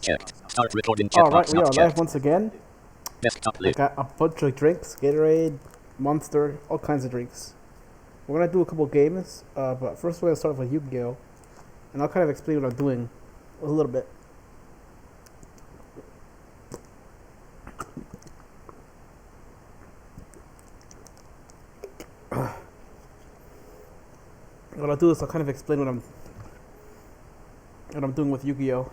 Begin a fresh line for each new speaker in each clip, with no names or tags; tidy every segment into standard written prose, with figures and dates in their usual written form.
Checked. Start recording checkbox.
Alright, we are
not
live
checked.
once again.
Desktop
I
list.
got a bunch of drinks, Gatorade, Monster, all kinds of drinks. We're gonna do a couple games, but first we're gonna start with Yugioh, and I'll kind of explain what I'm doing a little bit. What I'll do is I'll kind of explain what I'm doing with Yugioh.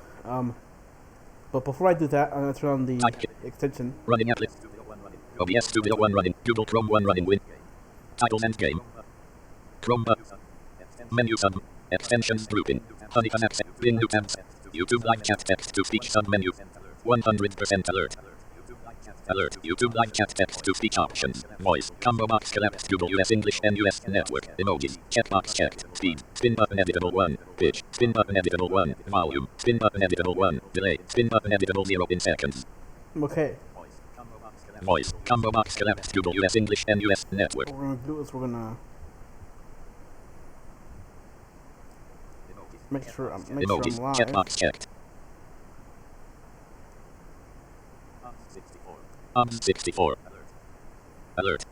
But before I do that, I'm gonna turn on the extension.
Running at list. OBS Studio 1 running. Google Chrome 1 running win. Titles and game. Chrome menu sub. Extensions grouping. Honeycomb access. Bing new tabs. YouTube live chat text to speech sub menu. 100% alert. Alert. YouTube live chat text to speech options. Voice. Combo box collapsed. Google US English and US network. Emojis. Checkbox checked. Speed. Spin button editable 1. Pitch. Spin button editable 1. Volume. Spin button editable 1. Delay. Spin button editable 0 in seconds.
Okay.
Voice. Combo box collapsed. Google US English and US network.
What we're gonna do is we're gonna make sure I'm
Emojis.
live.
Checkbox checked. OBS 64. Alert.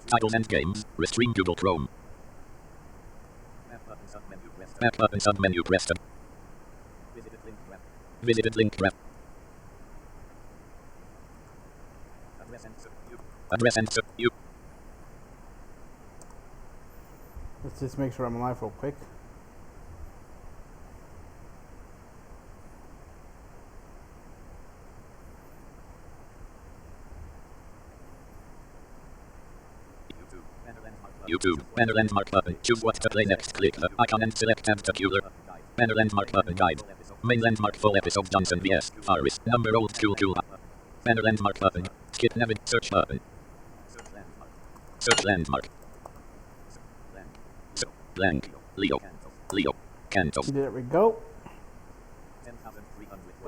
Titles and games. Restream Google Chrome. Back button submenu pressed. Visited link graph. Address and you.
Let's just make sure I'm live real quick.
YouTube. Banner landmark button. Choose what to play next. Click the icon and select Tabtacular. Banner landmark button guide. Main landmark full episode Johnson vs. Faris. Number old school cool. Banner landmark button. Skip navig. Search button. Search landmark. Blank. Leo. Canto.
There we go.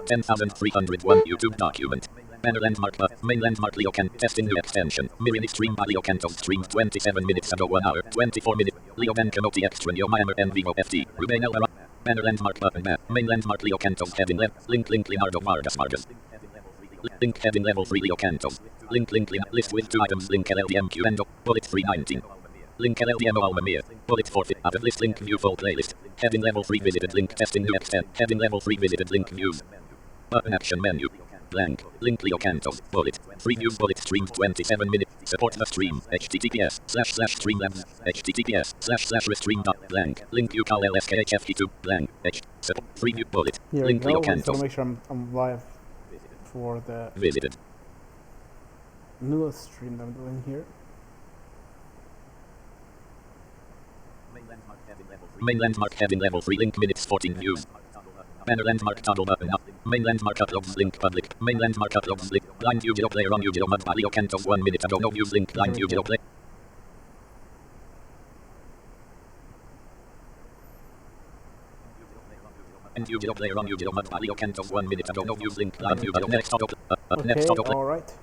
10,301 YouTube document. Banner landmark main landmark Leo can testing new extension. Mirroring stream by Leo Canto stream 27 minutes ago 1 hour 24 minutes. Leo Van Canoti extra Neo Mimer and Vivo FT. Ruben Elra. Banner landmark button map. Main landmark Leo Canto's heading left. Link Leonardo Vargas. Link heading level 3 Leo Cantos. Link list with 2 items. Link LLDMQ and bullet 319. Link LLDMO Alma Mia. Bullet 4 out of list link view full playlist. Heading level 3 visited link testing new extent. Heading level 3 visited link views. Button action menu. Blank. Link Leo Cantos. Bullet. 3 views bullet stream 27 minutes. Support the stream. https://streamlabs. https://restream. Blank. Link you call LSKHFT2. Blank. Support. 3 view bullet.
Here
Link
we go.
Leo
I just
Cantos.
wanna make sure I'm live for the
Visited.
newest stream that I'm doing here.
Main landmark heading level 3 link minutes 14 views. Banner landmark toggle button up. Main landmark uploads link public. Main landmark uploads link. Blind Yugioh player on Yugioh mod by Leo Canto 1 minute ago. No views link. Blind Yugioh play. And Yugioh player on Yugioh mod by Leo Canto 1 minute ago. No views link. Blind Yugioh next auto. Next
Okay,
auto play.
alright.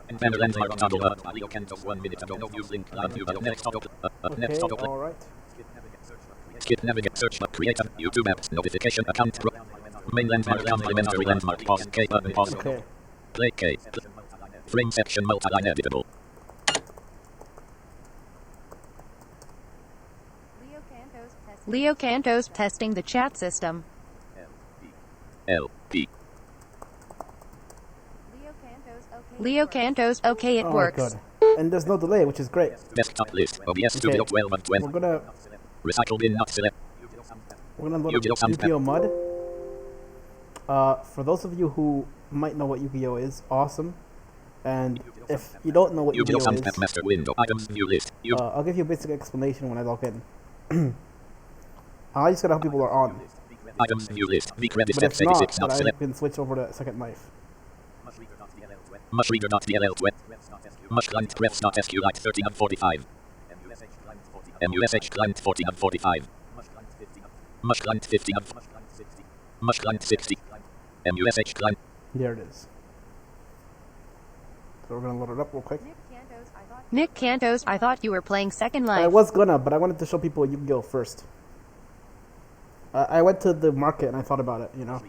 And banner landmark toggle button by Leo Canto 1 minute ago. No views link. Blind Yugioh next auto. Next auto
Okay,
play.
alright.
Skip navigate search bar creator YouTube apps notification account main landmark complementary landmark pause K button pause
Okay.
play K frame section multi-line editable
Leo Cantos testing the chat system.
L P
Leo Cantos, okay, it
Oh,
works.
good. And there's no delay, which is great.
desktop list OBS Studio 12 of 20
We're gonna
recycle bin not select
load up
Yugioh sound
Yugioh mud. For those of you who might know what Yugioh is, awesome. And if you don't know what
Yugioh sound
Yugioh
pack
is,
master window items view list
I'll give you a basic explanation when I log in. I just gotta help people are on.
items view list V credit
But if
steps
not,
86 not
then I
select
can switch over to Second Life.
mushreader.dll mush client prefs dot SQLite 30 of 45 MUSH client 40 of 45 mush client 50 of mush client 60 MUSH client
There it is. So we're gonna load it up real quick.
Nick Cantos, I thought Nick Cantos, I thought you were playing Second
I
Life.
was gonna, but I wanted to show people Yu-Gi-Oh first. I went to the market and I thought about it, you know.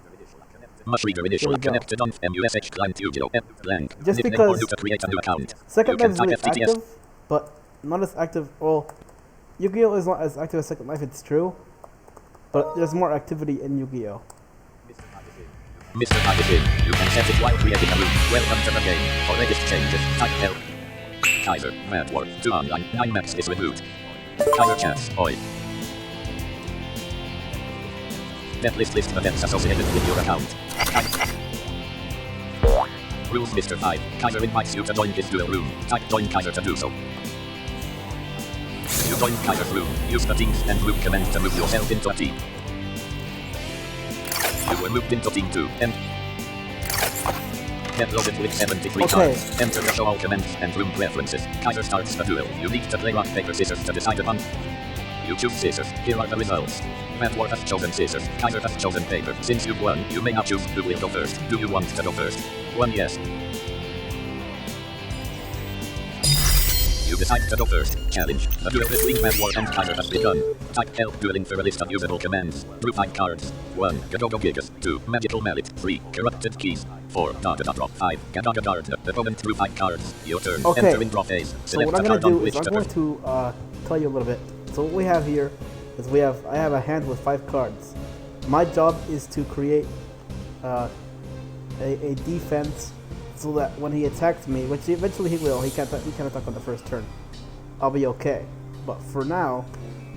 Much reader initial
Here we go.
connected on MUSH client Yugioh blank.
Just
Nickname
because
or new to create a new account.
Second
You
Life
can
is really
type FTTS.
active, but not as active. Well, Yu-Gi-Oh is not as active as Second Life, it's true. But there's more activity in Yu-Gi-Oh.
Mr. Magazine, you can set it while creating a room. Welcome to the game. For latest changes, type help. Kaiser, Mad War, 2 online, 9 max is removed. Kaiser chats, oi. That list events associated with your account. Rules Mr. 5, Kaiser invites you to join his duel room. Type join Kaiser to do so. You join Kaiser's room, use the teams and room command to move yourself into a team. You were moved into Team 2, and get loaded with 73 cards. Enter the show all commands and room preferences. Kaiser starts the duel. You need to play rock, paper, scissors to decide upon. You choose scissors. Here are the results. Mad War has chosen scissors. Kaiser has chosen paper. Since you've won, you may now choose who will go first. Do you want to go first? 1 yes. You decide to go first. Challenge. The duel between Mad War and Kaiser has begun. Type help dueling for a list of usable commands. Drew 5 cards. 1. Yugioh 2. Magical Mallet. 3. Corrupted Keys. 4. Drop 5. Gadaga Guard. The opponent drew 5 cards. Your turn.
Okay.
Enter in draw phase.
So what I'm going to do is I'm going to tell you a little bit. So what we have here is I have a hand with 5 cards. My job is to create a defense so that when he attacks me, which eventually he will, he can't attack on the first turn. I'll be okay. But for now,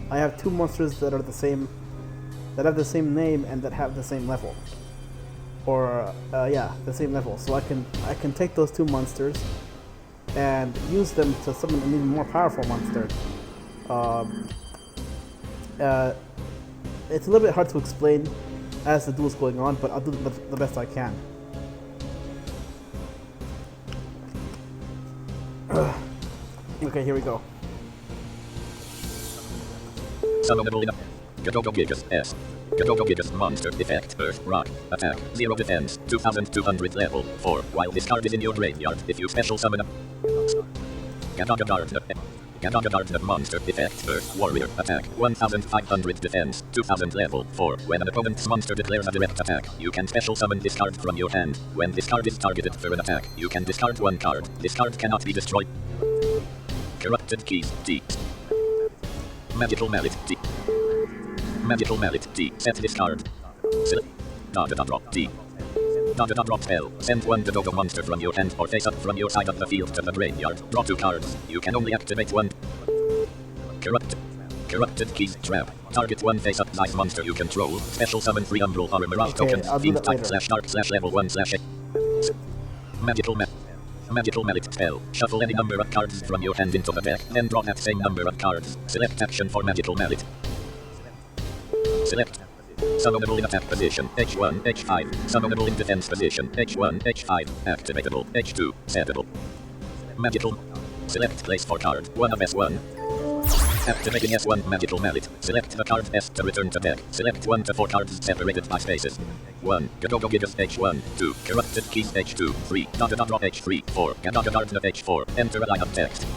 I have 2 monsters that are the same name and that have the same level. Or yeah, the same level. So I can take those 2 monsters and use them to summon an even more powerful monster. It's a little bit hard to explain as the duel's going on, but I'll do the best I can. Okay, here we go.
Summonable Yugioh S. Yugioh monster effect Earth Rock attack 0 defense 2200 level 4 while this card is in your graveyard if you special summon a Gadaga monster effect Earth Warrior attack 1500 defense 2000 level 4 when an opponent's monster declares a direct attack you can special summon this card from your hand. When this card is targeted for an attack you can discard 1 card. This card cannot be destroyed. Corrupted Keys D. Magical Mallet D. Magical Mallet D. Set this card. Select. Drop D. Drop spell. Send 1 Yugioh monster from your hand or face up from your side of the field to the graveyard. Draw 2 cards. You can only activate 1. Corrupted Keys Trap. Target 1 face up nice monster you control. Special summon 3 Umbral Horror Mirage tokens. Fiend type /dark/level 1/8. Magical Mallet spell. Shuffle any number of cards from your hand into the deck, then draw that same number of cards. Select action for Magical Mallet. Select. Summonable in attack position, H1, H5. Summonable in defense position, H1, H5. Activatable, H2, settable. Magical. Select place for card, 1 of S1. Activating S1 Magical Mallet. Select the card S to return to deck. Select 1 to 4 cards separated by spaces. 1. Yugioh H1. 2. Corrupted Keys H2. 3. Drop H3. 4. Gadaga Guard H4. Enter a line of text.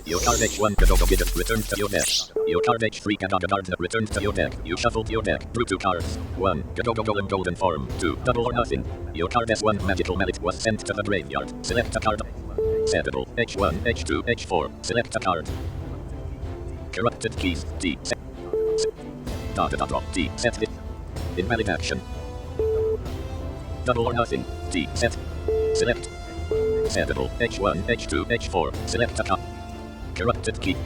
Your card H1 Yugioh returns to your deck. Your card H3 Gadaga Guard returns to your deck. You shuffled your deck. Drew 2 cards. 1. Yugioh Golden Form. 2. Double or nothing. Your card S1 Magical Mallet was sent to the graveyard. Select a card. Settable. H1, H2, H4. Select a card. Corrupted Keys D. Drop D. Set it. Invalid action. Double or nothing. D. Set. Select. Settable. H1, H2, H4. Select a card. Corrupted Key.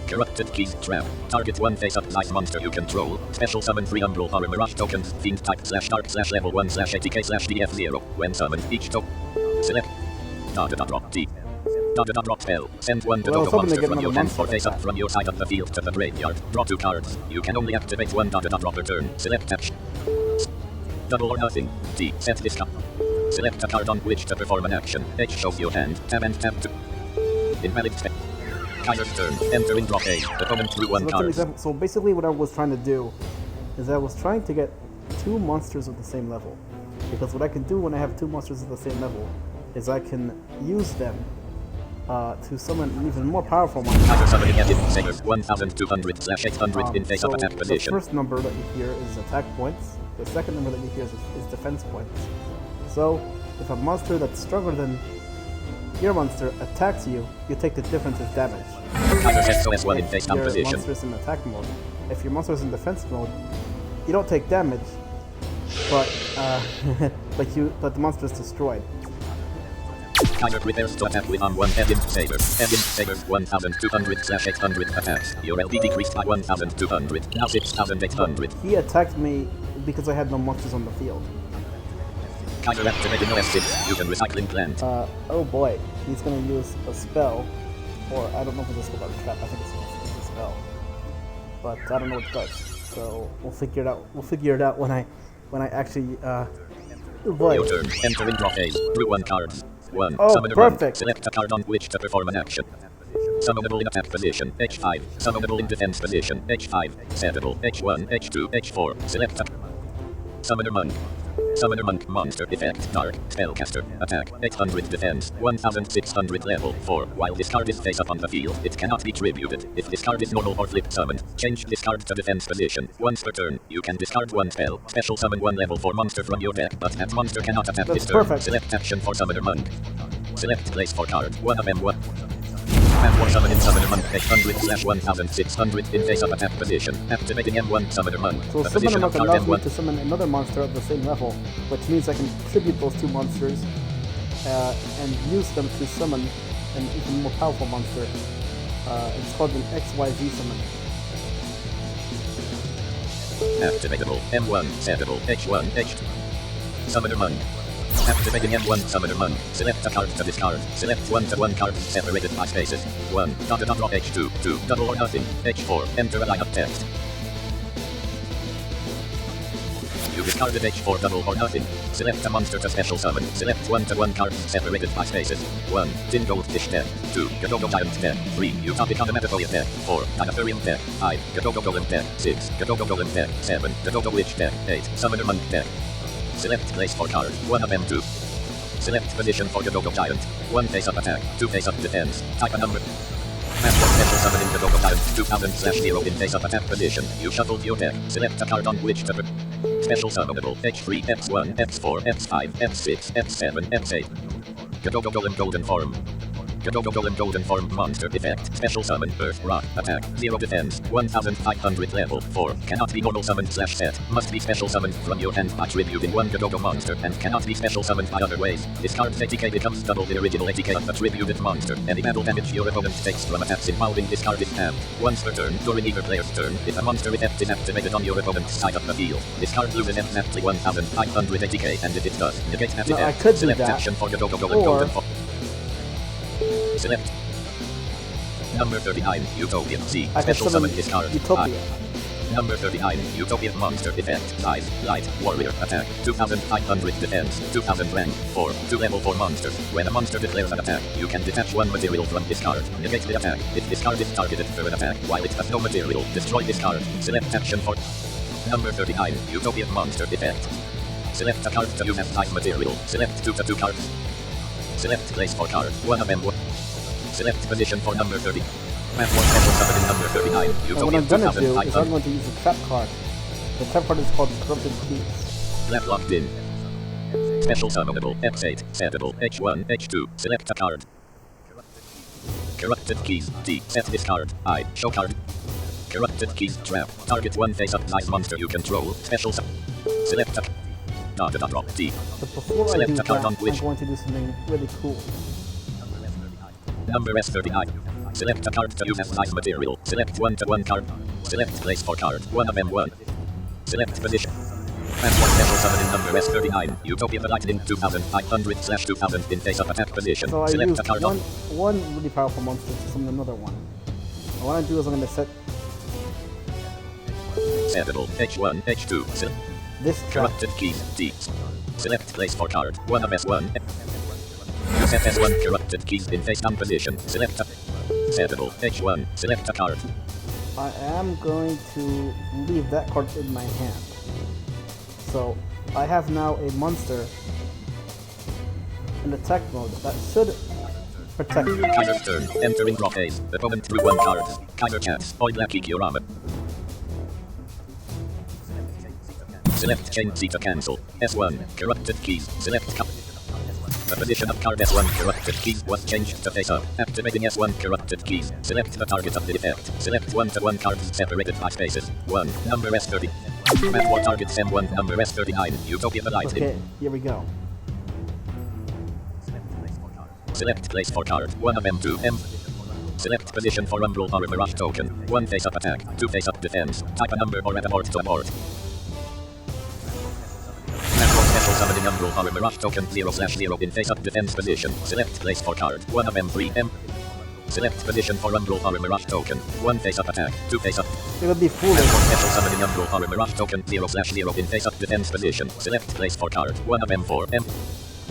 Corrupted Keys Trap. Target 1 face-up nice monster you control. Special summon 3 Umbral Horror Mirage tokens. Fiend type /dark/level 1/80k/df0. When summoned, each token. Select. Drop D. Drop spell. Send 1 Yugioh monster from your hand or face up from your side of the field to the graveyard. Draw 2 cards. You can only activate 1 drop per turn. Select action. Double or nothing. D. Set this card. Select a card on which to perform an action. H shows your hand. Tab and tab to. Invalid spell. Kaiser's turn. Enter in draw phase. Opponent drew 1 card.
So basically what I was trying to do is I was trying to get 2 monsters of the same level. Because what I can do when I have 2 monsters of the same level is I can use them to summon an even more powerful monster.
Counter summoning engine Saber 1200/800 in face-up attack position.
The first number that you hear is attack points. The second number that you hear is defense points. So, if a monster that's stronger than your monster attacks you, you take the difference as damage.
Counter SOS1 in face-down
If your
position.
monster is in attack mode, if your monster is in defense mode, you don't take damage, but but the monster is destroyed.
Counter prepares to attack with on-1 Edin Saber. Edin Saber 1200/800 attacks. Your LP decreased by 1200, now 6800.
He attacked me because I had no monsters on the field.
Counter activating OS6, use and recycling plant.
Oh boy, he's gonna use a spell, or I don't know if it's a spell or a trap. I think it's a spell, but I don't know what it does. So we'll figure it out. We'll figure it out when I actually boy.
Your turn. Entering draw phase. Drew 1 cards. 1.
Oh,
Summoner
perfect.
1. Select a card on which to perform an action. Summonable in attack position, H5. Summonable in defense position, H5. Settable, H1, H2, H4. Select a Summoner Monk. Summoner Monk monster effect, dark, spellcaster, attack, 800 defense, 1600 level 4. While this card is face up on the field, it cannot be tributed. If this card is normal or flip summoned, change this card to defense position. Once per turn, you can discard one spell, special summon one level 4 monster from your deck, but that monster cannot attack
That's
this turn.
perfect.
Select action for Summoner Monk. Select place for card, one of them one. And for summon in Summoner Monk 800/1600 in face up attack position. Activating M1 Summoner Monk.
So
The
Summoner
position
Monk
of card
allows me
M1.
to summon another monster of the same level, which means I can tribute those two monsters and use them to summon an even more powerful monster. It's called an XYZ summon.
Activatable M1 settable H1 H2 Summoner Monk. Activating M1 Summoner Monk. Select a card to discard. Select 1 cards separated by spaces. 1. Drop H2. 2. Double or nothing. H4. Enter a line of text. You discarded H4 double or nothing. Select a monster to special summon. Select 1 cards separated by spaces. 1. Tin Goldfish deck. 2. Yugioh Giant deck. 3. Utopic Onomatopoeia deck. 4. Dinothurium deck. 5. Yugioh Golem deck. 6. Yugioh Golem deck. 7. Yugioh Witch deck. 8. Summoner Monk deck. Select place for card, 1 of M2. Select position for Yugioh Giant. 1 face-up attack, 2 face-up defense. Type a number. Master special summon in Yugioh Giant 2000/0 in face-up attack position. You shuffled your deck. Select a card on which to special summonable H3, X1, X4, X5, X6, X7, X8. Yugioh Golem Golden Form. Yugioh Golem Golden Form monster effect. Special summon Earth Rock attack. 0 defense. 1500 level 4. Cannot be normal summoned/set. Must be special summoned from your hand by tributing 1 Yugioh monster and cannot be special summoned by other ways. Discard ATK becomes double the original ATK of the tributed monster. Any battle damage your opponent takes from attacks involving this card is tapped. Once per turn during either player's turn, if a monster effect is activated on your opponent's side of the field, this card loses exactly 1500 ATK, and if it does, negate that
No, I
effect.
could do
Select
that.
action for Yugioh Golem
Or-
Golden Form. Select. Number 39, Utopia C.
I can
Special
summon
summon this card.
Utopia.
Number 39, Utopia monster effect. Size, light, warrior, attack, 2500 defense, 2000 rank, 4, 2 level 4 monsters. When a monster declares an attack, you can detach 1 material from this card. Negate the attack. If this card is targeted for an attack while it has no material, destroy this card. Select action for Number 39, Utopia monster effect. Select a card to use as type material. Select 2 to 2 cards. Select place for card, 1 of them. Select position for number 30. Map 1 special summon in number 39.
And what
Utopia
I'm gonna do is I'm
2500.
going to use a trap card. The trap card is called Corrupted Keys.
Left locked in. Special summonable X8. Settable H1, H2. Select a card. Corrupted keys D. Set this card. I. Show card. Corrupted keys trap. Target 1 face-up nice monster you control. Special select a drop D.
But before I
Select
do
a card
that,
on
I'm
which
going to do something really cool.
Number S39. Select a card to use as nice material. Select 1 card. Select place for card. 1 of M1. Select position. And 1 special summon in number S39. Utopia the Lightning 2500/2000 in face-up attack position.
So I
Select
used
a card on
one really powerful monster to summon another one. And what I do is I'm going to set
Settable H1, H2.
this trap.
Corrupted keys D. Select place for card. 1 of S1. You set S1 corrupted keys in face-down position. Select a Settable H1. Select a card.
I am going to leave that card in my hand. So I have now a monster in attack mode. That should protect you.
Kaiser's turn. Entering draw phase. Opponent drew 1 card. Kaiser cats. Oi black Yugioh. Select change Z to cancel. S1. Corrupted keys. Select the position of card S1 corrupted keys was changed to face up. Activating S1 corrupted keys. Select the target of the effect. Select 1-to-1 cards separated by spaces. 1. Number S30. Map 4 targets M1 number S39. Utopia the light.
Okay, here we go.
Select place for card. 1 of M2. M. Select position for Umbral or Mirage token. 1 face-up attack. 2 face-up defense. Type a number or add abort to abort. Special summoning Umbral or Mirage token 0/0 in face-up defense position. Select place for card. 1 of M3. M. Select position for Umbral or Mirage token. 1 face-up attack. 2 face-up.
It would be foolish.
Special summoning Umbral or Mirage token 0/0 in face-up defense position. Select place for card. 1 of M4. M.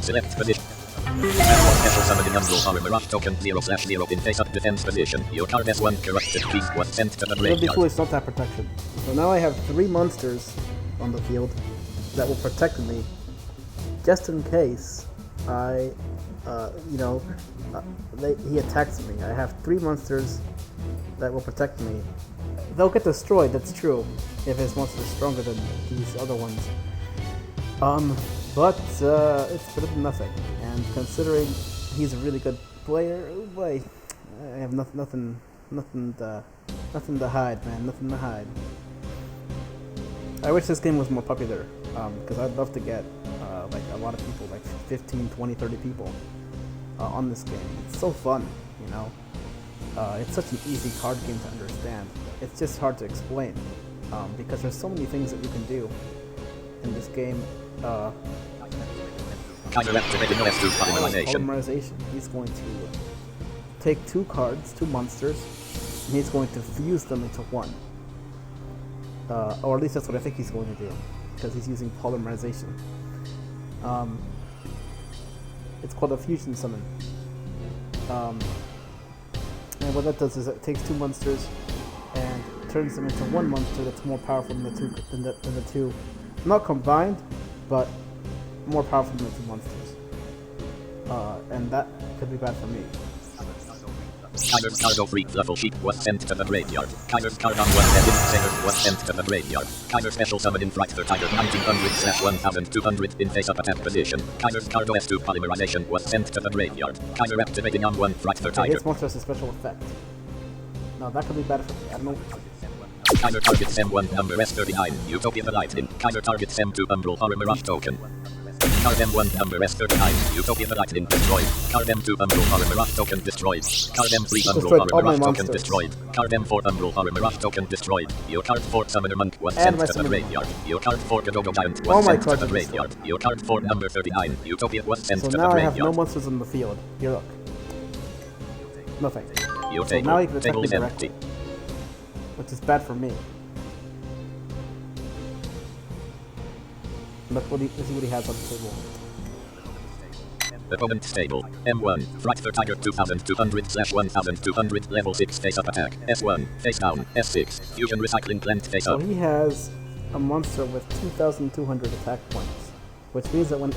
Select position. Special summoning Umbral or Mirage token 0/0 in face-up defense position. Your card S1 corrupted keys was sent to the
It would be
graveyard.
foolish not to have protection. So now I have 3 monsters on the field that will protect me, just in case he attacks me. I have 3 monsters that will protect me. They'll get destroyed, that's true, if his monster is stronger than these other ones. But it's better than nothing. And considering he's a really good player, oh boy, I have nothing to hide, man. Nothing to hide. I wish this game was more popular, because I'd love to get like a lot of people, like 15, 20, 30 people on this game. It's so fun, you know. It's such an easy card game to understand. It's just hard to explain, because there's so many things that you can do in this game.
Kaiser activated S2 polymerization.
Polymerization. He's going to take 2 cards, 2 monsters, and he's going to fuse them into 1. Or at least that's what I think he's going to do, because he's using polymerization. It's called a fusion summon. And what that does is it takes 2 monsters and turns them into 1 monster that's more powerful than the two, not combined, but more powerful than the 2 monsters. And that could be bad for me.
Kaiser's Cargo Freak Fluffle Sheep was sent to the graveyard. Kaiser's Card on 1 Head Sailor was sent to the graveyard. Kaiser Special Summon in Fracture Tiger 1900/1200 in face-up attack position. Kaiser's Cargo S2 Polymerization was sent to the graveyard. Kaiser activating on 1 Fracture Tiger.
His monster has a special effect. Now that could be bad for me. I don't know.
Kaiser targets M1 number S39. Utopia the Lightning. Kaiser targets M2 Umbral or Mirage token. Card M1 number S39. Utopia the Lightning destroyed. Card M2 Umbral or Mirage token destroyed. Card M3 Umbral or Mirage token destroyed. Card M4 Umbral or Mirage token destroyed. Your card 4 Summoner Monk was sent to the graveyard. Your card 4 Gadogo Giant was sent to the graveyard. Your card 4 number 39. Utopia was sent to the graveyard.
So now I have no monsters on the field. Here, look. Nothing.
Your
So now he can attack
table
me
is empty.
directly, which is bad for me. Look what this is what he has on the table.
Opponent stable. M1. Fracture Tiger 2200/1200 level 6 face-up attack. S1. Face down. S6. Fusion Recycling Plant face
So
up.
he has a monster with 2,200 attack points, which means that when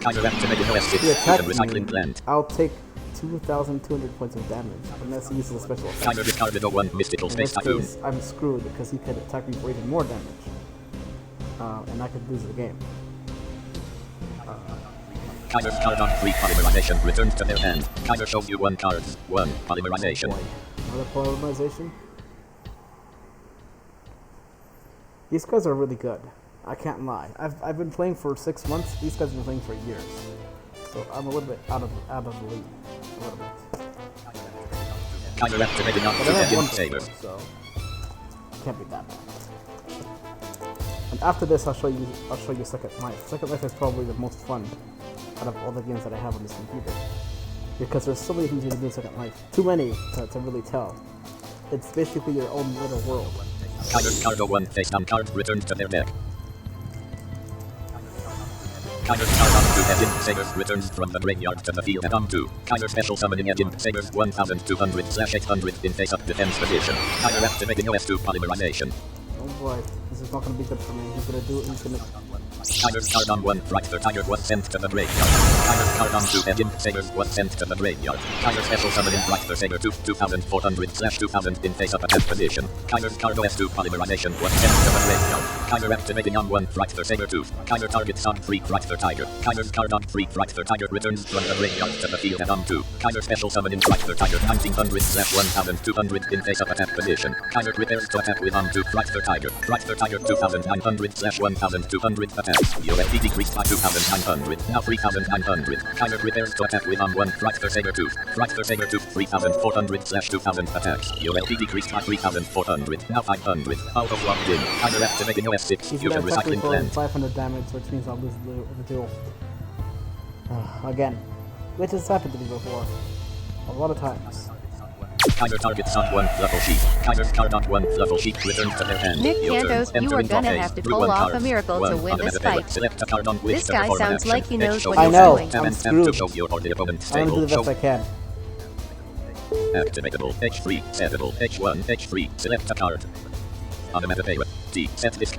Kaiser activated
he
S6. Fusion
attacks
Recycling
me,
Plant.
I'll take 2,200 points of damage unless he uses a special effect.
Kaiser discarded a 1 Mystical
In
Space
this
Tycoon.
case, I'm screwed because he could attack me for even more damage, and I could lose the game.
Kaiser's card on 3 Polymerization returns to their hand. Kaiser shows you 1 card. 1 Polymerization.
Boy, another polymerization. These guys are really good. I can't lie. I've been playing for 6 months. These guys have been playing for years. So I'm a little bit out of the league. A little bit.
Kaiser activating on
But
2
I have 1
Legend Saber.
so it can't be that bad. And after this, I'll show you Second Life. Second Life is probably the most fun out of all the games that I have on this computer, because there's so many things you can do in Second Life. Too many to really tell. It's basically your own little world.
Kaiser's Cargo 1 face down card returns to their deck. Kaiser's card on 2 Legend Sabers returns from the graveyard to the field and on 2. Kaiser Special Summoning Legend Sabers 1200/800 in face-up defense position. Kaiser activating OS2 Polymerization.
Oh boy, this is not going to be good for me. He's going to do it. He's going to
Tiger's card on 1, Fracture Tiger was sent to the graveyard. Tiger's card on 2, Imp Sabers was sent to the graveyard. Tiger special summon in Fracture Saber 2, 2400/2000 in face-up attack position. Tiger's card OS2 Polymerization was sent to the graveyard. Tiger activating on 1, Fracture Saber 2. Tiger targets on 3, Fracture Tiger. Tiger's card on 3, Fracture Tiger returns from the graveyard to the field and on 2. Tiger special summon in Fracture Tiger 1900/1200 in face-up attack position. Tiger prepares to attack with on 2, Fracture Tiger. Fracture Tiger 2900/1200 attacks. USP decreased by 2900, now 3900. Tiger prepares to attack with on 1, Fracture Saber 2. Fracture Saber 2 3400/2000 attacks. USP decreased by 3400, now 500. Out of locked in. Tiger activating OS6
He's
fusion
gonna attack me
recycling
for
plant.
500 damage, which means I'll lose the duel. Again, which has happened to me before. A lot of times.
Tiger targets on 1, Fluffle Sheep. Tiger's card on 1, Fluffle Sheep returns to their hand.
Nick
Your turn.
Cantos, you
Enter
are
in
gonna
top
have to
phase.
pull
Drew
off
1
a
card.
miracle to
1
win
on the
this
meta table.
fight.
Select a card on which
This
to
guy
perform an
sounds
action.
like he knows
Show
what
I
he's
know.
doing.
Tab
I'm
and tab
screwed.
to show you or the opponent's
I'm gonna
table.
do the best I can.
Activatable. H3. Settable. H1. H3. Select a card. On the meta table. T. Set this.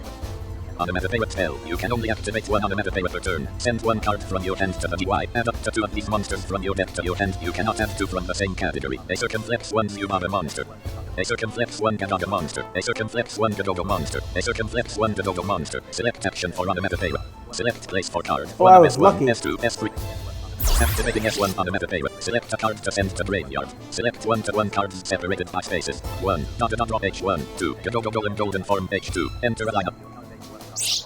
On the meta table spell, you can only activate one on the meta table per turn. Send one card from your hand to the GY. Add up to 2 of these monsters from your deck to your hand. You cannot add 2 from the same category. A Circumflex 1 Zumaga monster. A Circumflex 1 Gadaga monster. A Circumflex 1 Gadogo monster. A Circumflex 1 Gadogo monster. Select action for on the meta table. Select place for card.
Oh,
1
I
of
was
S1,
lucky.
S2, S3. Activating S1 on the meta table. Select a card to send to graveyard. Select 1-1 cards separated by spaces. 1. Drop H1. 2. Gadogo Golem Golden Form H2. Enter a lineup.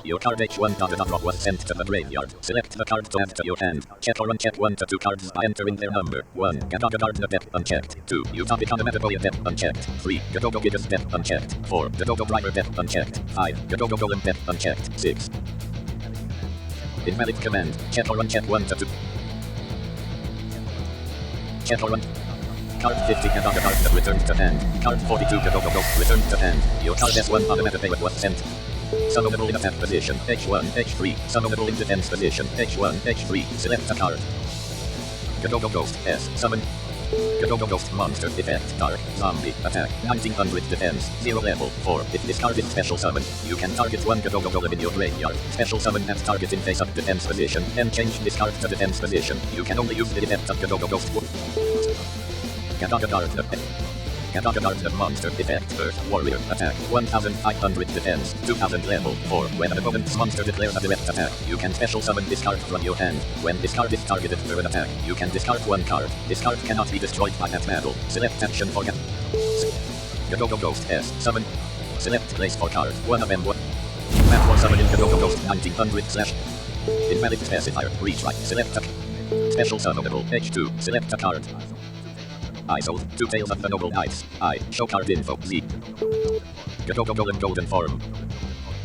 Your card H1 drop was sent to the graveyard. Select the card to add to your hand. Check or uncheck 1 to 2 cards by entering their number. 1. Gadaga Gardener Deck unchecked. 2. Utopia on the Metaboya Deck unchecked. 3. Gadogo Gigas Deck unchecked. 4. Gadogo Driver Deck unchecked. 5. Gadogo Golem Deck unchecked. 6. Invalid command. Check or uncheck 1 to 2. Check or uncheck. Card 50 Gadaga Gardener returned to hand. Card 42 Gadogo Ghost returned to hand. Your card S1 on the Metaboya was sent. Summonable in attack position, H1, H3. Summonable in defense position, H1, H3. Select a card. Gadogo Ghost, S. Summon. Gadogo Ghost monster effect, dark, zombie, attack, 1900 defense, 0 level, 4. If this card is special summon, you can target 1 Gadogo Golem in your graveyard. Special summon at target in face-up defense position, and change this card to defense position. You can only use the effect of Gadogo Ghost. Gadaga Gardener. Gadaga Gardener monster effect, Earth Warrior attack, 1500 defense, 2000 level, 4. When an opponent's monster declares a direct attack, you can special summon this card from your hand. When this card is targeted for an attack, you can discard 1 card. This card cannot be destroyed by that battle. Select action for Gadogo Ghost S. Summon. Select place for card, 1 of M1. Map for summoning Gadogo Ghost 1900 / Invalid specifier, retry, select a special summonable, H2, select a card. I sold 2 Tales of the Noble Knights. I show card info Z. Gadogo Golem Golden Form.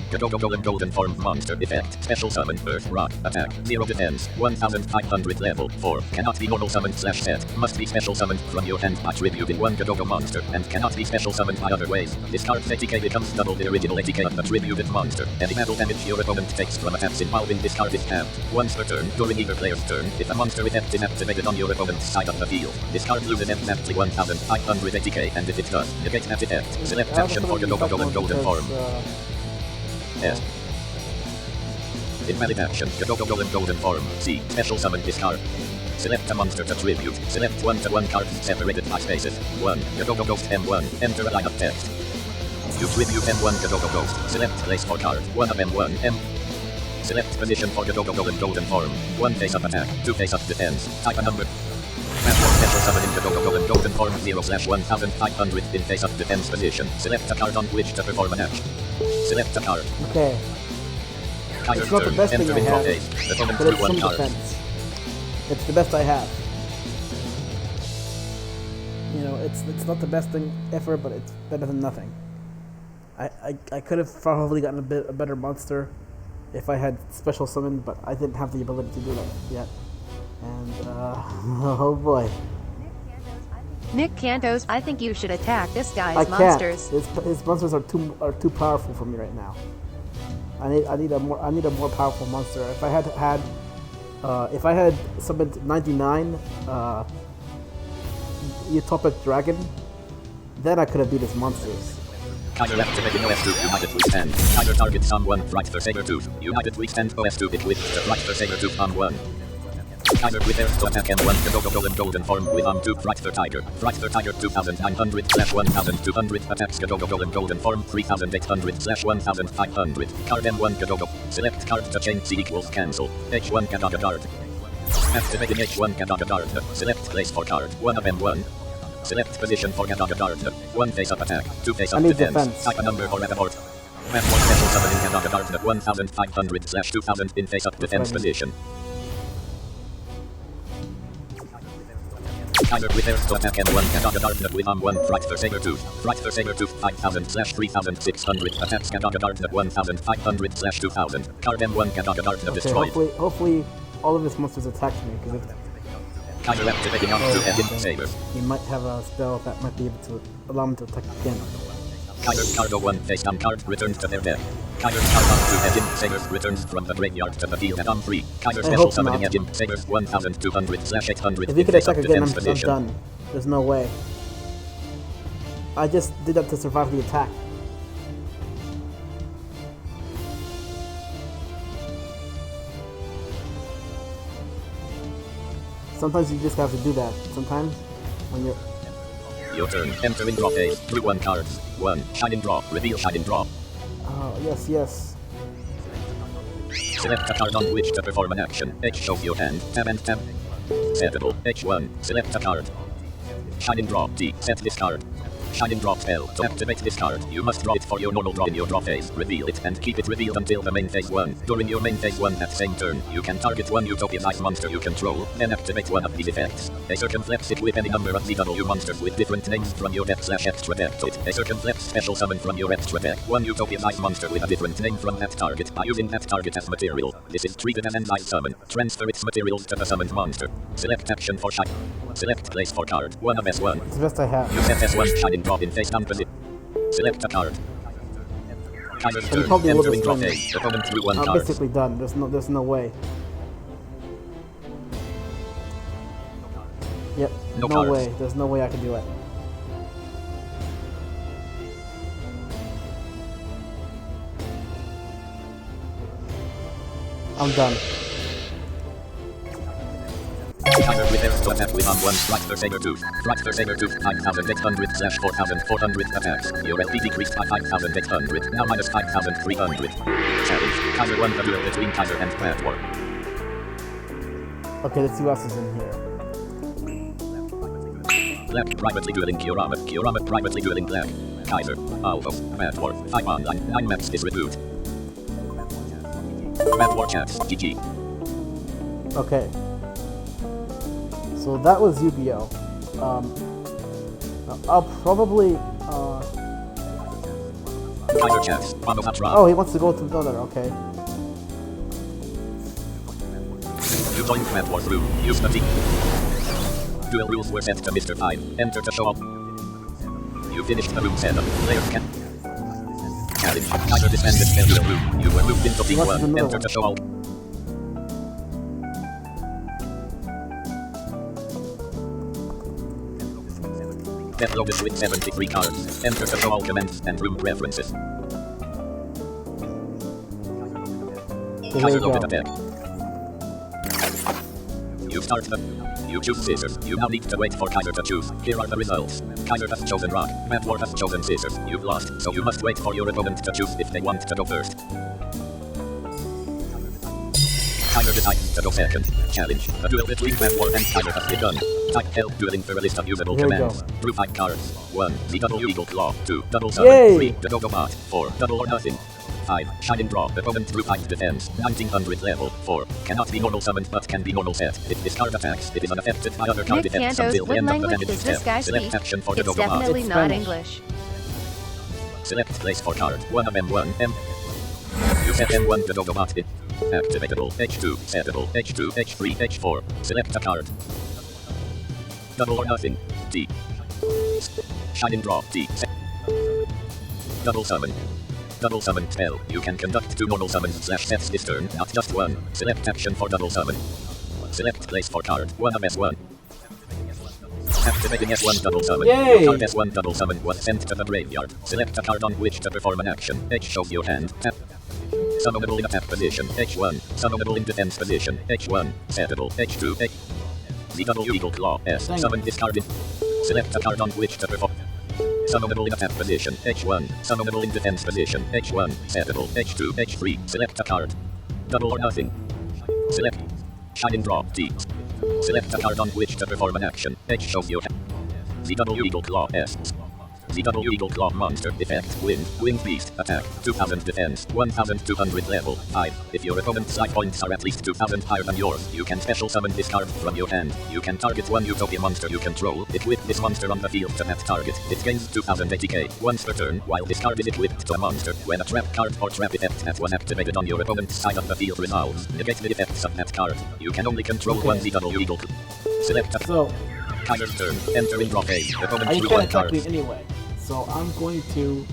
Gadogo Golem Golden Form monster effect. Special summon Earth Rock attack. 0 defense. 1500 level 4. Cannot be normal summoned / set. Must be special summoned from your hand by tributing 1 Gadogo monster and cannot be special summoned by other ways. This card's ATK becomes double the original ATK of the tributed monster. Any battle damage your opponent takes from attacks involving this card is halved. Once per turn during either player's turn, if a monster effect is activated on your opponent's side of the field, this card loses exactly 1500 ATK, and if it does, negate that effect. Select action for Gadogo Golem Golden Form. S. Invalid action. Gadogo Golem Golden Form. C. Special summon this card. Select a monster to tribute. Select 1-1 cards separated by spaces. 1. Gadogo Ghost M1. Enter a line of text. You tribute M1 Gadogo Ghost. Select place for card. 1 of M1 M. Select position for Gadogo Golem Golden Form. 1 face-up attack. 2 face-up defense. Type a number. Password special summon in Gadogo Golem Golden Form 0/1500 in face-up defense position. Select a card on which to perform an action. Select a card.
Okay.
Tiger's
It's not the
turn.
best thing
Enter
I
in draw
have,
phase. Opponent
but
drew
it's
1
some
card.
defense. It's the best I have. You know, it's not the best thing ever, but it's better than nothing. I could have probably gotten a better monster if I had special summon, but I didn't have the ability to do that yet. And oh boy.
Nick Cantos, I think you should attack this
I
guy's
can't.
monsters.
His monsters are too powerful for me right now. I need a more powerful monster. If I had summoned 99 Utopic Dragon, then I could have beat his monsters.
Kaiser activating OS2 United we stand. Kaiser targets on 1 right for saber tooth. United we stand OS2 hit with the right for saber tooth on 1. Kaiser prepares to attack M1 Golden golden form with on 2 right for tiger. Right for tiger 2900/1200 attacks golden form 3800/1500. Card M1 Gadogo. Select card to change C equals cancel. H1 Gadogo guard. Activating H1 Gadogo guard. Select place for card 1 of M1. Select position for Gadogo guard. 1 face-up attack, 2 face-up defense. Type a number or abort. Abort special summoning Gadogo guard 1500/2000 in face-up defense position. Kaiser prepares to attack M1 Gadogo guard with on 1 right for saber tooth. Right for saber tooth 5000/3600 attacks Gadogo guard 1500/2000. Card M1 Gadogo guard destroyed.
Hopefully all of his monsters attack me, because if
Kaiser activating on 2 head in saber.
he might have a spell that might be able to allow him to attack again.
Kaiser Cargo 1 face down card returns to their deck. Kaiser card on 2 head in sabers returns from the graveyard to the field at on 3. Kaiser special summoning head in sabers 1200/800
If he could
in face
attack
up
again,
defense
I'm
position.
done. There's no way. I just did that to survive the attack. Sometimes you just have to do that. Sometimes when you're...
Your turn. Entering draw phase. Drew 1 cards. 1. Shining draw. Reveal shining draw.
Oh, yes.
Select a card on which to perform an action. H shows your hand. Tab and tab. Settable. H1. Select a card. Shining draw. D. Set this card. Shining draw spell. To activate this card, you must draw it for your normal draw in your draw phase. Reveal it and keep it revealed until the main phase 1. During your main phase 1 at same turn, you can target 1 Utopian ice monster you control, then activate 1 of these effects. A circumflex it with any number of ZW monsters with different names from your deck/extra deck to it. A circumflex special summon from your extra deck 1 Utopian ice monster with a different name from that target by using that target as material. This is treated as an ice summon. Transfer its materials to the summoned monster. Select action for shine. Select place for card. 1 of S1.
It's the best I have.
You set S1 shining draw in face down position. Select a card. Kaiser's turn.
Probably a little
Entering
bit
draw
stronger.
phase. Opponent drew 1
I'm
card.
basically done. There's no way. Yep.
No
No
cards.
way. There's no way I can do it. I'm done.
Kaiser prepares to attack with on 1 right for saber tooth. Right for saber tooth 5800/4400 attacks. Your LP decreased by 5800. Now minus 5300. Challenge. Kaiser won the duel between Kaiser and Platform.
Okay, let's see what else is in here.
Black privately dueling Kiorama. Kiorama privately dueling Black. Kaiser. Alpha. Platform. 5 online. 9 maps is reboot. Platform chats. GG.
Okay. So that was Yugioh. I'll probably.
Kaiser chats. Monopatra.
Oh, he wants to go to another. Okay.
You joined Platform room. Use the T. Duel rules were set to Mr. 5. Enter to show up. You finished the room setup. Players can. Challenge. Kaiser disbanded the duel room. You were moved into
What's
T1.
another
Enter
one?
to show up. Death logos with 73 cards. Enter the show all commands and room preferences.
So there
Kaiser
you
loaded
go.
attack. You start the... You choose scissors. You now need to wait for Kaiser to choose. Here are the results. Kaiser has chosen rock. Matwar has chosen scissors. You've lost, so you must wait for your opponent to choose if they want to go first. Kaiser decides to go second. Challenge. A duel between Matwar and Kaiser has begun. Type help dueling for a list of usable
Here we
commands.
go.
Drew 5 cards. 1. The double eagle claw. 2. Double summon.
Yay!
3. The dodo bot. 4. Double or nothing. 5. Shining draw. Opponent drew 5 defense. 1900 level. 4. Cannot be normal summoned but can be normal set. If this card attacks, it is unaffected by other card
Nick
effects
Santos,
until the
what
end of the
language
damage
does this
step.
guy
Select
speak?
action for the
It's
dodo bot.
definitely
It's
not
Spanish.
English.
Select place for card. 1 of M1. M. You set M1 the dodo bot in. Activatable. H2. Settable. H2. H3. H4. Select a card. Double or nothing. D. Shining draw. D. Double summon. Double summon spell. You can conduct 2 normal summons/sets this turn, not just 1. Select action for double summon. Select place for card. 1 of S1. Activating S1 double summon.
Yay!
Your card S1 double summon was sent to the graveyard. Select a card on which to perform an action. H shows your hand. Tap. Summonable in attack position. H1. Summonable in defense position. H1. Settable. H2. H. Yugioh Claw. S. Summon discarded. Select a card on which to perform. Summonable in attack position. H1. Summonable in defense position. H1. Settable. H2. H3. Select a card. Double or nothing. Select. Shining Draw. T. Select a card on which to perform an action. H shows your hand. Yugioh Claw. S. Yugioh Claw monster effect. Wind beast attack 2000 defense 1200 level 5. If your opponent's life points are at least 2000 higher than yours, you can special summon this card from your hand. You can target one Utopia monster you control. Equip this monster on the field to that target. It gains 2000 ATK once per turn while this card is equipped to a monster. When a trap card or trap effect that was activated on your opponent's side of the field resolves, negate the effects of that card. You can only control one Yugioh. Select a Kaiser's turn. Entering draw phase. Opponent
you
drew
can't
one
attack
card.
me anyway. So I'm going to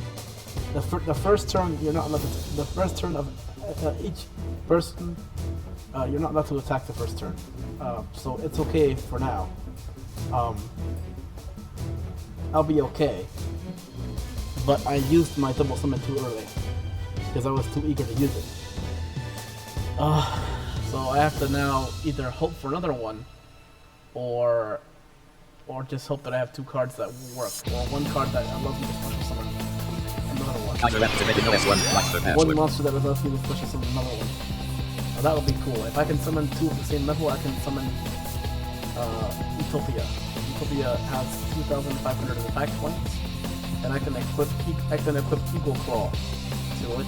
the first turn you're not allowed to, the first turn of each person you're not allowed to attack the first turn. So it's okay for now. I'll be okay. But I used my double summon too early because I was too eager to use it. So I have to now either hope for another one or just hope that I have two cards that will work, or one card that allows me to special summon another one.
Kaiser activating S1 Blaster
One
password.
monster that allows me to special summon another one. Now that would be cool. If I can summon two of the same level, I can summon Utopia. Utopia has 2,500 attack points, and I can equip Yugioh Claw to it,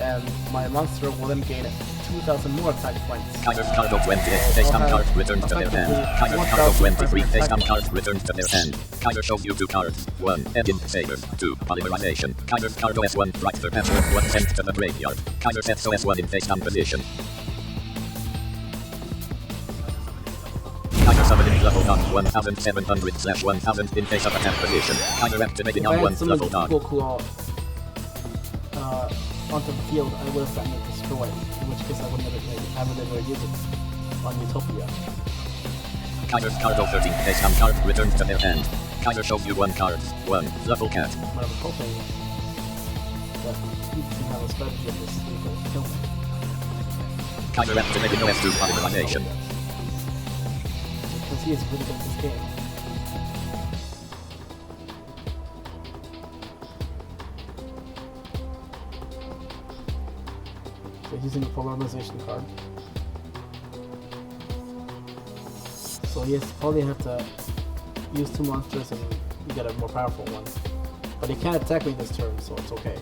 and my monster will then gain 2,000 more attack points.
Kaiser's Cargo 28, face down card returns to their hand. Kaiser's Cargo 23, face down card returns to their hand. Kaiser shows you two cards. 1. Engine Saber. 2. Polymerization. Kaiser's Cargo S1 Fracture Password was sent to the graveyard. Kaiser sets S1 in face down position. Kaiser summoning Fluffle Dog 1700/1000 in face of attack position. Kaiser activating on 1 Fluffle Dog.
Yugioh Claw onto the field, I would have gotten it destroyed, in which case I would never use it on Utopia.
Kaiser's Cargo 13, face down card returns to their hand. Kaiser shows you one card. 1. Fluffle Cat.
But I was hoping that he can have a strategy of this Yugioh kill me.
Kaiser activating OS2 Polymerization.
Because he is really good at this game. So using a polarization card. So he probably have to use two monsters and get a more powerful one. But he can't attack me this turn, so it's okay.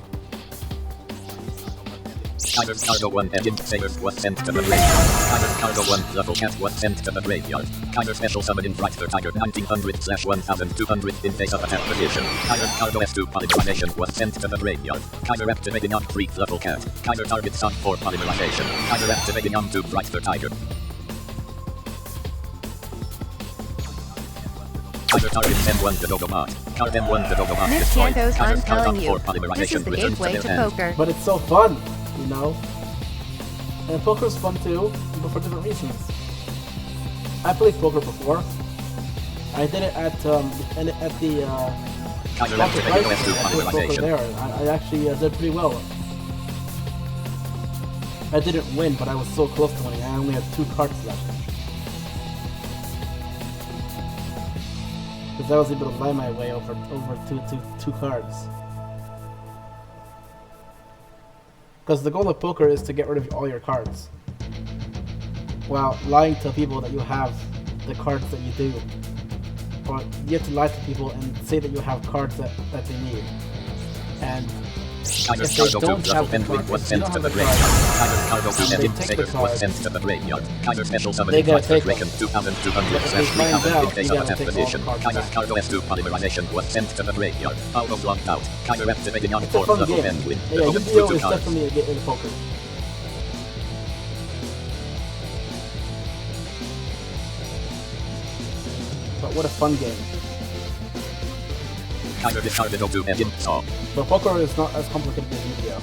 Kaiser's Cargo 1 Engine Saber was sent to the graveyard. Kaiser's Cargo 1 Fluffle Cat was sent to the graveyard. Kaiser special summon in Fracture Tiger 1900/1200 in face of attack position. Kaiser's Cargo S2 Polymerization was sent to the graveyard. Kaiser activating on 3 Fluffle Cat. Kaiser targets on 4 Polymerization. Kaiser activating on 2 Fracture Tiger. Kaiser targets M1 to Dogomat. Card M1 to Dogomat
Miss
destroyed.
Cantos, I'm
Kaiser's card on
telling
4
you, this is
Polymerization
the
returns to
gateway
their
to
hand.
poker.
But it's so fun, you know? And poker's fun too, but for different reasons. I played poker before. I did it at the
Kaiser
Pocket
activating
Price.
OS2
I played poker
Polymerization.
there. I actually did pretty well. I didn't win, but I was so close to winning. I only had 2 cards left. Because I was able to buy my way over two cards. Because the goal of poker is to get rid of all your cards, while lying to people that you have the cards that you do. Or you have to lie to people and say that you have cards that they need. And
Kaiser's
if
Cargo
they
2
don't have
Fluffle
the
Penguin
cards,
was
if you
sent
don't
to
have
the
the
graveyard.
cards,
Kaiser's Cargo 2
they
Engine
take the
Saber was
cards.
sent to the graveyard. Kaiser special
They
summoning
gotta
Fracture
take
Draken
them.
2200/3000 in face
you
of
gotta
attack
take all
position.
the cards
Kaiser's
back.
Cargo S2 Polymerization was sent to the graveyard. Auto blocked out. Kaiser activating on
It's a
4
fun
Fluffle
game.
Penguin.
Yeah,
Opponent drew
Yugioh
2
is
cards.
definitely a gateway to poker. But what a fun game.
Kaiser discarded O2 Engine Saw.
But poker is not as complicated as Yugioh.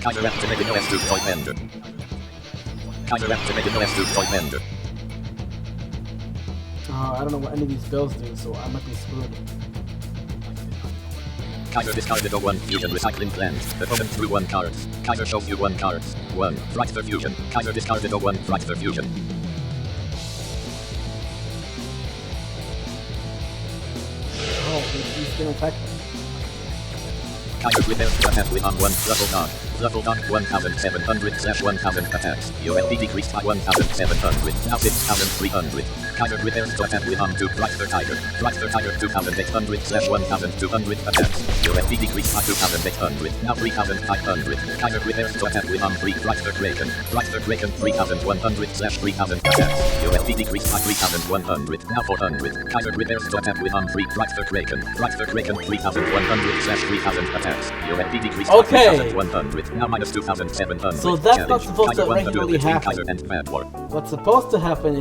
Kaiser activated OS2 toy vendor. Kaiser activated OS2 toy vendor.
I don't know what any of these spells do, so I might be screwed.
Kaiser discarded O1 fusion recycling plant. Opponent drew 1 cards. Kaiser shows you 1 card. 1. Fracture fusion. Kaiser discarded O1 fracture fusion.
Oh, he's gonna attack.
Kaiser prepares to attack with on 1 Fluffle Dog. Fluffle Dog 1700/1000 attacks. Your LP decreased by 1700. Now 6300. Kaiser prepares to attack with on 2 Fracture Tiger. Fracture Tiger 2800/1200 attacks. Your LP decreased by 2800. Now 3500. Kaiser prepares to attack with on 3 Fracture Kraken. Fracture Kraken 3100/3000 attacks. Your LP decreased by 3100. Now 400. Kaiser prepares to attack with on 3 Fracture Kraken. Fracture Kraken 3100/3000 attacks. Your LP decreased by 3100. Now minus 2700.
So that's not supposed to regularly happen.
Kaiser and Mad War.
What's supposed to happen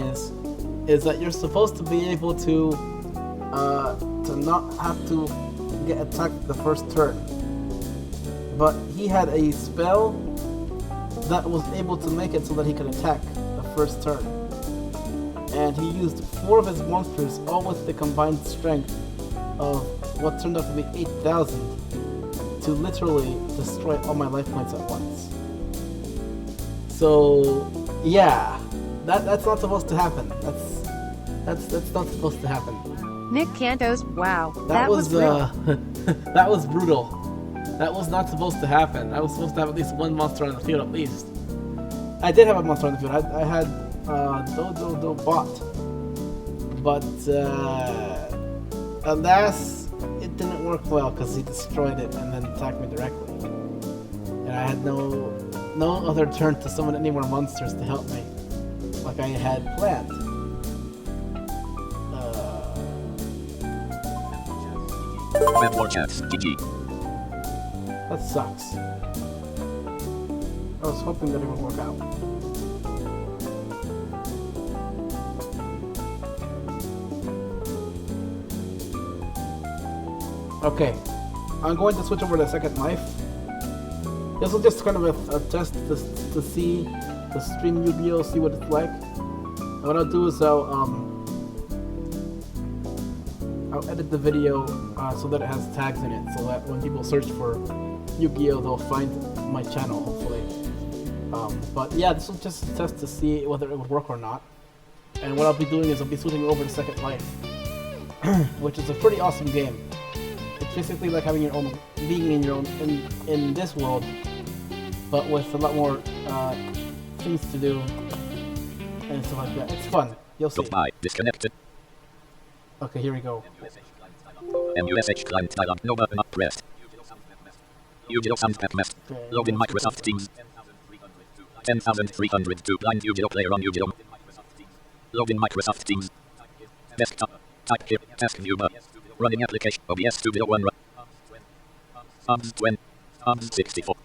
is that you're supposed to be able to not have to get attacked the first turn. But he had a spell that was able to make it so that he could attack the first turn. And he used 4 of his monsters, all with the combined strength of what turned out to be 8,000, to literally destroy all my life points at once. So yeah, that's not supposed to happen. That's not supposed to happen.
Nick Cantos, wow.
That was
real.
that was brutal. That was not supposed to happen. I was supposed to have at least 1 monster on the field at least. I did have a monster on the field. I had Do bot. But alas, it didn't work well because he destroyed it and then attacked me directly. And I had no other turn to summon any more monsters to help me, like I had planned.
Web more chats. GG.
That sucks. I was hoping that it would work out. Okay, I'm going to switch over to Second Life. This will just kind of a test to see the stream Yugioh, see what it's like. And what I'll do is I'll edit the video so that it has tags in it, so that when people search for Yugioh, they'll find my channel, hopefully. But yeah, this will just test to see whether it would work or not. And what I'll be doing is I'll be switching over to Second Life, which is a pretty awesome game. It's basically like having your own, being in your own, in this world, but with a lot more things to do and stuff like that. It's fun. You'll see.
Goodbye. Disconnected.
Okay, here we go.
MUSH client dialog. No button up pressed. Yugioh sound pack mess. Login Microsoft Teams. 10,302 blind Yugioh player on Yugioh. Login Microsoft Teams. Desktop. Type here. Task viewer. Running application. OBS 201. 20. 64.